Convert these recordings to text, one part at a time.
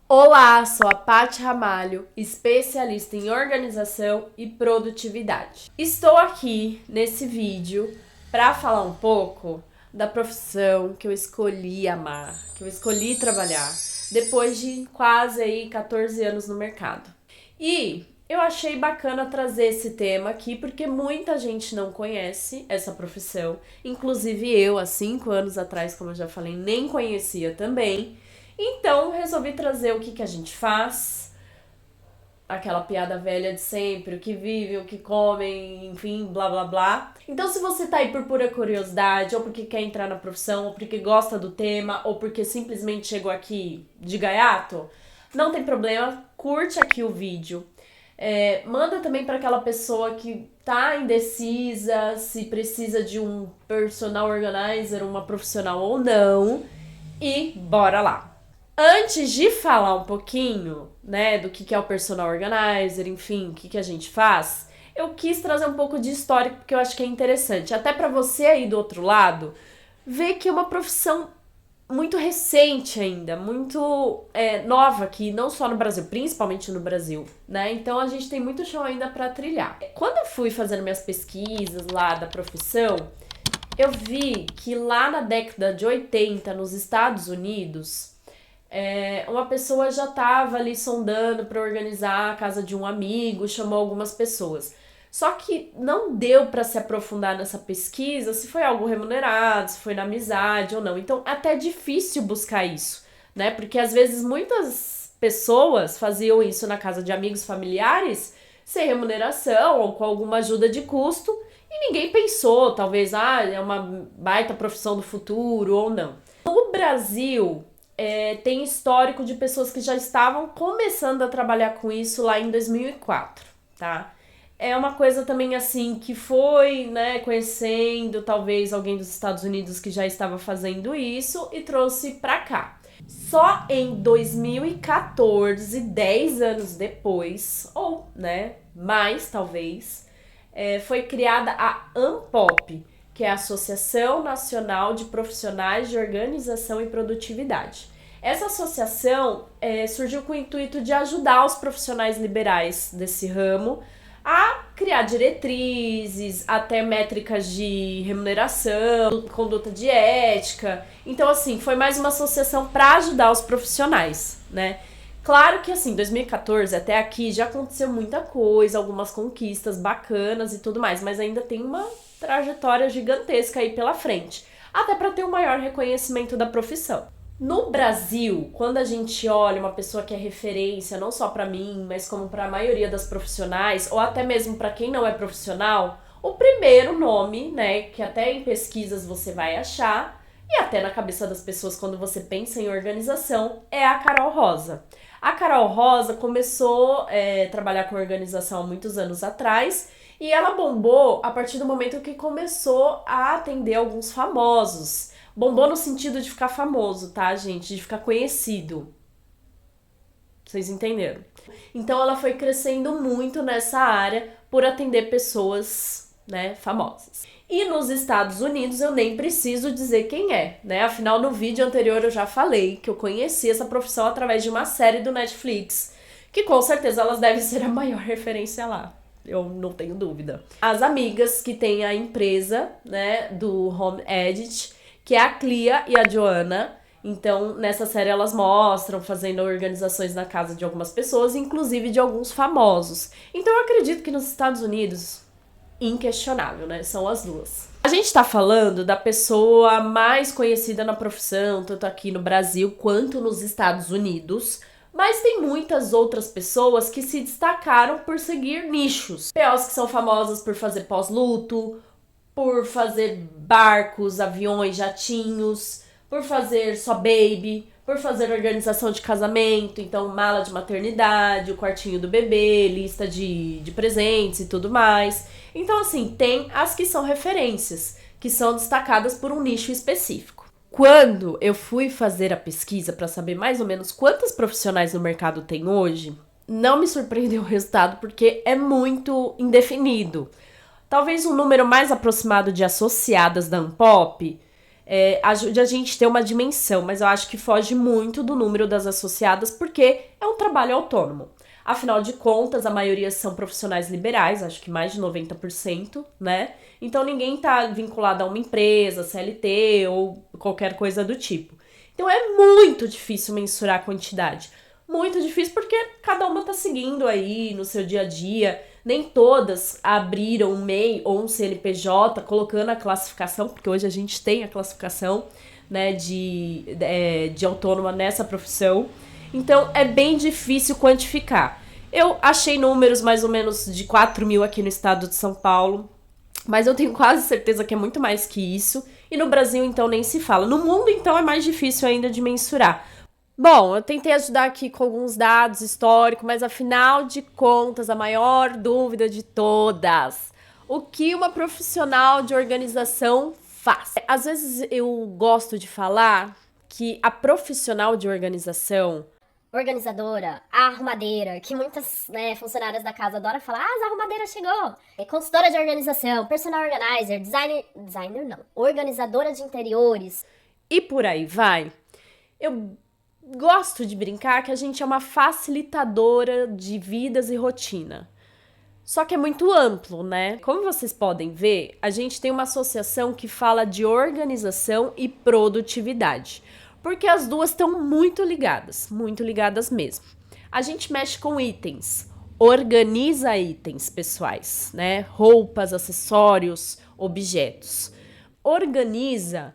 Olá, sou a Paty Ramalho, especialista em organização e produtividade. Estou aqui nesse vídeo para falar um pouco da profissão que eu escolhi amar, que eu escolhi trabalhar, depois de quase aí 14 anos no mercado. E eu achei bacana trazer esse tema aqui porque muita gente não conhece essa profissão, inclusive eu, há 5 anos atrás, como eu já falei, nem conhecia também. Então, resolvi trazer o que a gente faz, aquela piada velha de sempre, o que vivem, o que comem, enfim, blá blá blá. Então, se você tá aí por pura curiosidade, ou porque quer entrar na profissão, ou porque gosta do tema, ou porque simplesmente chegou aqui de gaiato, não tem problema, curte aqui o vídeo. Manda também para aquela pessoa que tá indecisa se precisa de um personal organizer, uma profissional ou não. E bora lá! Antes de falar um pouquinho, né, do que é o personal organizer, enfim, o que a gente faz, eu quis trazer um pouco de histórico porque eu acho que é interessante, até para você aí do outro lado, ver que é uma profissão muito recente ainda, muito nova aqui, não só no Brasil, principalmente no Brasil, né? Então a gente tem muito chão ainda para trilhar. Quando eu fui fazendo minhas pesquisas lá da profissão, eu vi que lá na década de 80, nos Estados Unidos, uma pessoa já estava ali sondando para organizar a casa de um amigo, chamou algumas pessoas. Só que não deu para se aprofundar nessa pesquisa se foi algo remunerado, se foi na amizade ou não. Então, até é difícil buscar isso, né? Porque às vezes muitas pessoas faziam isso na casa de amigos familiares sem remuneração ou com alguma ajuda de custo e ninguém pensou, talvez, é uma baita profissão do futuro ou não. No Brasil, tem histórico de pessoas que já estavam começando a trabalhar com isso lá em 2004, tá? É uma coisa também assim que foi, né, conhecendo talvez alguém dos Estados Unidos que já estava fazendo isso e trouxe pra cá. Só em 2014, 10 anos depois, ou, né, mais talvez, foi criada a ANPOP, que é a Associação Nacional de Profissionais de Organização e Produtividade. Essa associação surgiu com o intuito de ajudar os profissionais liberais desse ramo a criar diretrizes, até métricas de remuneração, conduta de ética. Então, assim, foi mais uma associação para ajudar os profissionais, né? Claro que, assim, 2014 até aqui já aconteceu muita coisa, algumas conquistas bacanas e tudo mais, mas ainda tem uma trajetória gigantesca aí pela frente, até para ter um maior reconhecimento da profissão. No Brasil, quando a gente olha uma pessoa que é referência, não só para mim, mas como para a maioria das profissionais, ou até mesmo para quem não é profissional, o primeiro nome, né, que até em pesquisas você vai achar, e até na cabeça das pessoas quando você pensa em organização, é a Carol Rosa. A Carol Rosa começou a trabalhar com organização há muitos anos atrás e ela bombou a partir do momento que começou a atender alguns famosos. Bombou no sentido de ficar famoso, tá, gente? De ficar conhecido. Vocês entenderam? Então ela foi crescendo muito nessa área por atender pessoas, né, famosas. E nos Estados Unidos eu nem preciso dizer quem é, né? Afinal, no vídeo anterior eu já falei que eu conheci essa profissão através de uma série do Netflix, que com certeza elas devem ser a maior referência lá. Eu não tenho dúvida. As amigas que têm a empresa, né, do Home Edit, que é a Clia e a Joanna. Então, nessa série elas mostram fazendo organizações na casa de algumas pessoas, inclusive de alguns famosos. Então, eu acredito que nos Estados Unidos, inquestionável, né? São as duas. A gente tá falando da pessoa mais conhecida na profissão, tanto aqui no Brasil quanto nos Estados Unidos, mas tem muitas outras pessoas que se destacaram por seguir nichos. POs que são famosas por fazer pós-luto, por fazer barcos, aviões, jatinhos, por fazer só baby, por fazer organização de casamento, então mala de maternidade, o quartinho do bebê, lista de presentes e tudo mais. Então, assim, tem as que são referências, que são destacadas por um nicho específico. Quando eu fui fazer a pesquisa para saber mais ou menos quantas profissionais no mercado tem hoje, não me surpreendeu o resultado porque é muito indefinido. Talvez um número mais aproximado de associadas da Anpop ajude a gente a ter uma dimensão, mas eu acho que foge muito do número das associadas, porque é um trabalho autônomo. Afinal de contas, a maioria são profissionais liberais, acho que mais de 90%, né? Então ninguém tá vinculado a uma empresa, CLT ou qualquer coisa do tipo. Então é muito difícil mensurar a quantidade. Muito difícil porque cada uma tá seguindo aí no seu dia a dia. Nem todas abriram um MEI ou um CNPJ colocando a classificação, porque hoje a gente tem a classificação, né, de autônoma nessa profissão. Então é bem difícil quantificar. Eu achei números mais ou menos de 4 mil aqui no estado de São Paulo, mas eu tenho quase certeza que é muito mais que isso. E no Brasil, então, nem se fala. No mundo, então, é mais difícil ainda de mensurar. Bom, eu tentei ajudar aqui com alguns dados históricos, mas afinal de contas, a maior dúvida de todas: o que uma profissional de organização faz? Às vezes eu gosto de falar que a profissional de organização, Organizadora, a arrumadeira, que muitas, né, funcionárias da casa adoram falar, a arrumadeira chegou. É consultora de organização, personal organizer, designer não, organizadora de interiores. e por aí vai, eu gosto de brincar que a gente é uma facilitadora de vidas e rotina. Só que é muito amplo, né? Como vocês podem ver, a gente tem uma associação que fala de organização e produtividade, porque as duas estão muito ligadas mesmo. A gente mexe com itens, organiza itens pessoais, né? Roupas, acessórios, objetos. Organiza,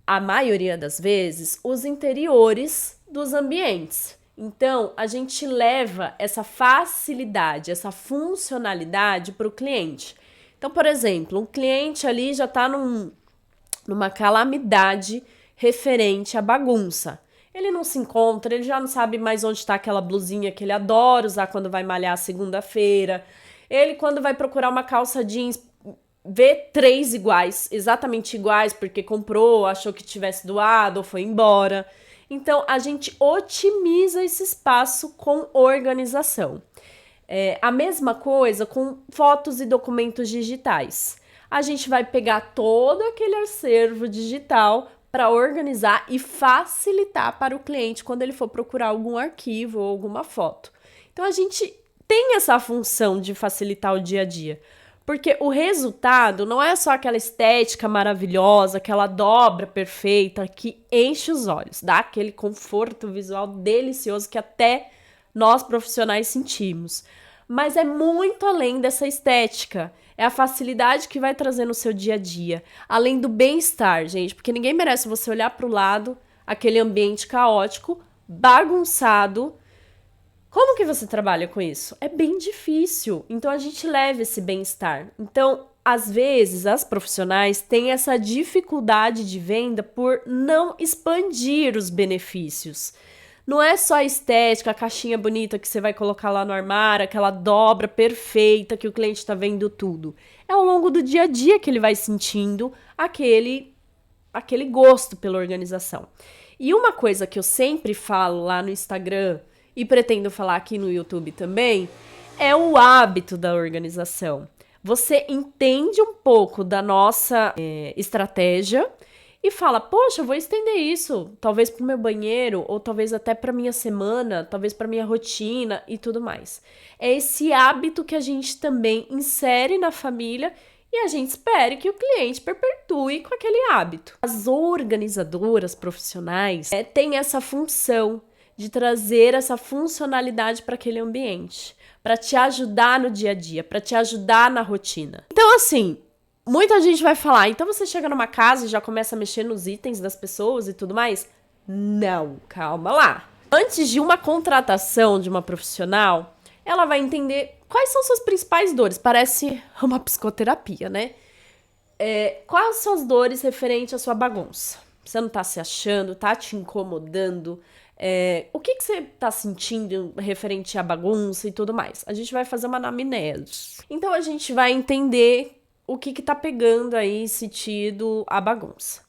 a maioria das vezes, os interiores dos ambientes. Então, a gente leva essa facilidade, essa funcionalidade para o cliente. Então, por exemplo, um cliente ali já está numa calamidade referente à bagunça. Ele não se encontra, ele já não sabe mais onde está aquela blusinha que ele adora usar quando vai malhar segunda-feira. Ele, quando vai procurar uma calça jeans, vê 3 iguais, exatamente iguais, porque comprou, achou que tivesse doado ou foi embora. Então, a gente otimiza esse espaço com organização. A mesma coisa com fotos e documentos digitais. A gente vai pegar todo aquele acervo digital para organizar e facilitar para o cliente quando ele for procurar algum arquivo ou alguma foto. Então, a gente tem essa função de facilitar o dia a dia. Porque o resultado não é só aquela estética maravilhosa, aquela dobra perfeita que enche os olhos, dá aquele conforto visual delicioso que até nós profissionais sentimos. Mas é muito além dessa estética. É a facilidade que vai trazer no seu dia a dia. Além do bem-estar, gente. Porque ninguém merece você olhar para o lado, aquele ambiente caótico, bagunçado. Como que você trabalha com isso? É bem difícil. Então a gente leva esse bem-estar. Então, às vezes, as profissionais têm essa dificuldade de venda por não expandir os benefícios. Não é só a estética, a caixinha bonita que você vai colocar lá no armário, aquela dobra perfeita que o cliente está vendo tudo. É ao longo do dia a dia que ele vai sentindo aquele gosto pela organização. E uma coisa que eu sempre falo lá no Instagram e pretendo falar aqui no YouTube também, é o hábito da organização. Você entende um pouco da nossa estratégia e fala, poxa, eu vou estender isso, talvez para o meu banheiro, ou talvez até para minha semana, talvez para minha rotina e tudo mais. É esse hábito que a gente também insere na família e a gente espera que o cliente perpetue com aquele hábito. As organizadoras profissionais têm essa função de trazer essa funcionalidade para aquele ambiente, para te ajudar no dia a dia, para te ajudar na rotina. Então, assim, muita gente vai falar, então você chega numa casa e já começa a mexer nos itens das pessoas e tudo mais? Não, calma lá. Antes de uma contratação de uma profissional, ela vai entender quais são suas principais dores. Parece uma psicoterapia, né? Quais são as dores referentes à sua bagunça? Você não tá se achando, tá te incomodando? O que você tá sentindo referente à bagunça e tudo mais? A gente vai fazer uma anamnese. Então, a gente vai entender o que tá pegando aí sentido a bagunça.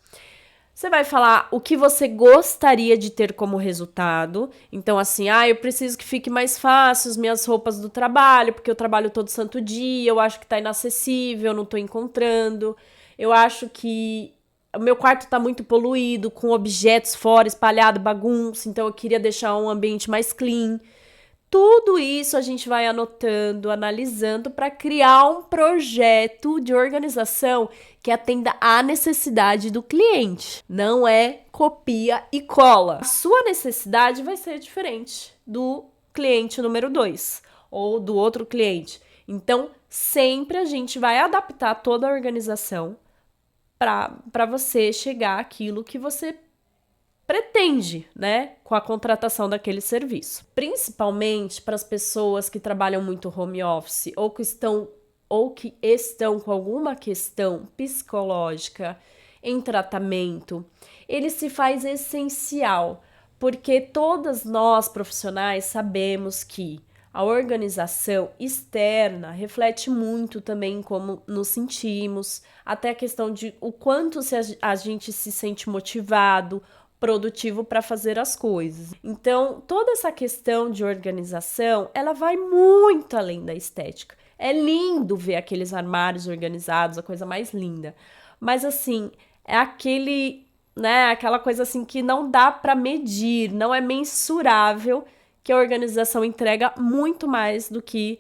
Você vai falar o que você gostaria de ter como resultado. Então, assim, eu preciso que fique mais fácil as minhas roupas do trabalho, porque eu trabalho todo santo dia, eu acho que tá inacessível, eu não tô encontrando. Eu acho que o meu quarto tá muito poluído, com objetos fora, espalhado, bagunça, então eu queria deixar um ambiente mais clean. Tudo isso a gente vai anotando, analisando para criar um projeto de organização que atenda à necessidade do cliente. Não é copia e cola. A sua necessidade vai ser diferente do cliente número 2 ou do outro cliente. Então, sempre a gente vai adaptar toda a organização para você chegar àquilo que você pretende, né, com a contratação daquele serviço. Principalmente para as pessoas que trabalham muito home office ou que estão com alguma questão psicológica em tratamento, ele se faz essencial, porque todas nós profissionais sabemos que a organização externa reflete muito também como nos sentimos, até a questão de o quanto a gente se sente motivado, produtivo para fazer as coisas. Então, toda essa questão de organização, ela vai muito além da estética. É lindo ver aqueles armários organizados, a coisa mais linda. Mas assim, é aquela coisa assim que não dá para medir, não é mensurável, que a organização entrega muito mais do que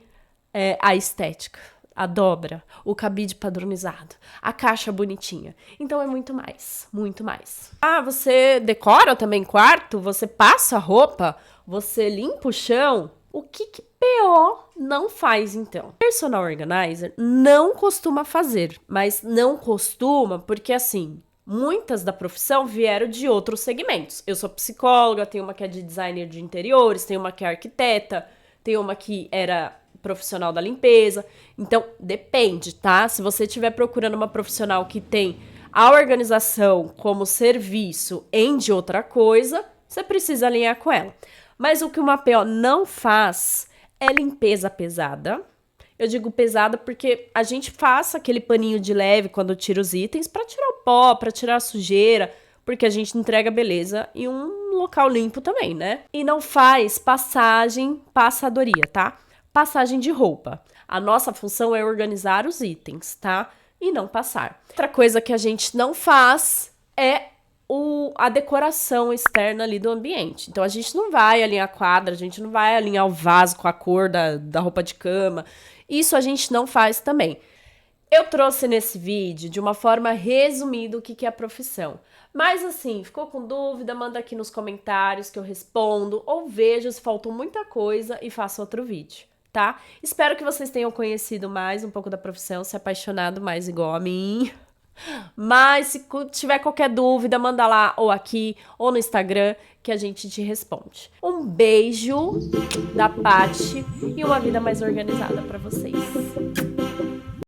a estética. A dobra, o cabide padronizado, a caixa bonitinha. Então é muito mais, muito mais. Ah, você decora também quarto? Você passa a roupa? Você limpa o chão? O que PO não faz, então? Personal Organizer não costuma fazer, mas não costuma porque, assim, muitas da profissão vieram de outros segmentos. Eu sou psicóloga, tem uma que é de designer de interiores, tem uma que é arquiteta, tem uma que era profissional da limpeza. Então, depende, tá? Se você estiver procurando uma profissional que tem a organização como serviço em de outra coisa, você precisa alinhar com ela. Mas o que uma PO não faz é limpeza pesada. Eu digo pesada porque a gente faz aquele paninho de leve quando tira os itens para tirar o pó, para tirar a sujeira, porque a gente entrega beleza e um local limpo também, né? E não faz passadoria, tá? Passagem de roupa. A nossa função é organizar os itens, tá? E não passar. Outra coisa que a gente não faz é a decoração externa ali do ambiente. Então, a gente não vai alinhar a quadra, a gente não vai alinhar o vaso com a cor da roupa de cama. Isso a gente não faz também. Eu trouxe nesse vídeo de uma forma resumida o que é a profissão. Mas assim, ficou com dúvida? Manda aqui nos comentários que eu respondo ou veja se faltou muita coisa e faço outro vídeo, tá? Espero que vocês tenham conhecido mais um pouco da profissão, se apaixonado mais igual a mim. Mas se tiver qualquer dúvida, manda lá ou aqui ou no Instagram que a gente te responde. Um beijo da Paty e uma vida mais organizada para vocês.